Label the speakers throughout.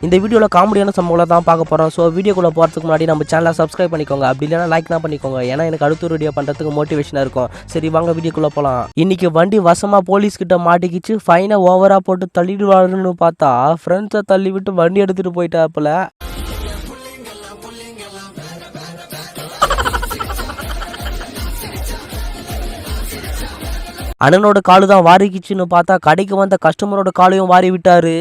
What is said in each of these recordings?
Speaker 1: இந்த வீடியோவில் காமெடியான சம்பவங்களை தான் பார்க்க போகிறோம். ஸோ வீடியோக்குள்ளே போகிறதுக்கு முன்னாடி நம்ம சேனலை சப்ஸ்கிரைப் பண்ணிக்கோங்க, அப்படி இல்லைனா லைக் தான் பண்ணிக்கோங்க. ஏன்னா எனக்கு அடுத்த ஒரு வீடியோ பண்ணுறதுக்கு மோட்டிவேஷனாக இருக்கும். சரி வாங்க வீடியோக்குள்ளே போகலாம். இன்றைக்கி வண்டி வசமாக போலீஸ்கிட்ட மாட்டிக்கிச்சு. ஃபைனை ஓவராக போட்டு தள்ளிடுவாருன்னு பார்த்தா ஃப்ரெண்ட்ஸை தள்ளி விட்டு வண்டி எடுத்துகிட்டு போயிட்டாப்புல. அண்ணனோட காலு தான் வாரிக்கிச்சுன்னு பார்த்தா கடைக்கு வந்த கஸ்டமரோட காலையும் வாரி விட்டாரு.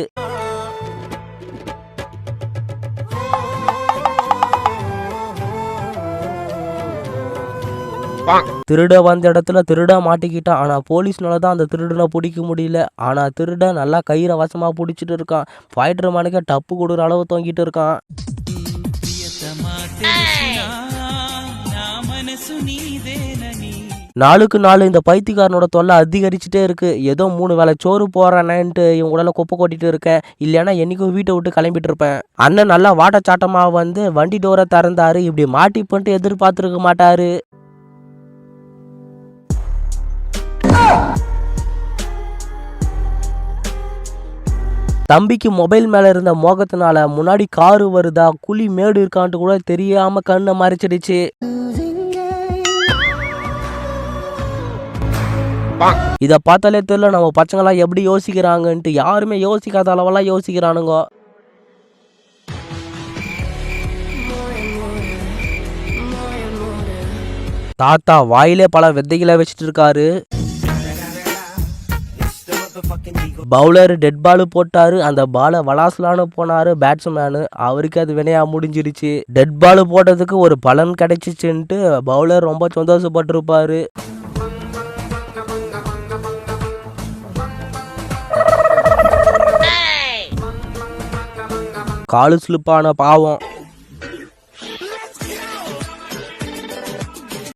Speaker 1: திருட வந்த இடத்துல திருட மாட்டிக்கிட்டான். ஆனா போலீஸ்னால தான் அந்த திருடனை பிடிக்க முடியல. ஆனா திருட நல்லா கயிறை வசமா பிடிச்சிட்டு இருக்கான். ஃபைட்டர் மேனுக்கு டப்பு கொடுக்குற அளவு தொங்கிட்டு இருக்கான். நாளுக்கு நாள் இந்த பைத்தியக்காரனோட தொல்லை அதிகரிச்சுட்டே இருக்கு. ஏதோ 3 வேளை சோறு போறேன்ட்டு இவங்க உடல குப்பை கொட்டிட்டு இருக்கேன். இல்லைன்னா என்னைக்கும் வீட்டை விட்டு கிளம்பிட்டு இருப்பேன். அண்ணன் நல்லா வாட்டச்சாட்டமா வந்து வண்டி டோரை திறந்தாரு. இப்படி மாட்டி பண்ணிட்டு எதிர்பார்த்துருக்க மாட்டாரு. தம்பிக்கு மொபைல் மேல இருந்த மோகத்தினால முன்னாடி காரு வருதா குழி மேடு இருக்கான்ட்டு கூட தெரியாம கண்ணை மறைச்சிடுச்சு. இதை பார்த்தாலே தெரியல நம்ம பசங்களாம் எப்படி யோசிக்கிறாங்கன்ட்டு. யாருமே யோசிக்காத அளவெல்லாம் யோசிக்கிறானுங்க. தாத்தா வாயிலே பல விதைகளை வச்சுட்டு இருக்காரு. பவுலர் டெட் பால் போட்டாரு. அந்த பாலை வலாசலான்னு போனாரு பேட்ஸ்மேனு. அவருக்கு அது வினையா முடிஞ்சிருச்சு. டெட் பால் போட்டதுக்கு ஒரு பலன் கிடைச்சிச்சுன்ட்டு பவுலர் ரொம்ப சந்தோஷப்பட்டிருப்பாரு. காலு ஸ்லிப்பான பாவம்.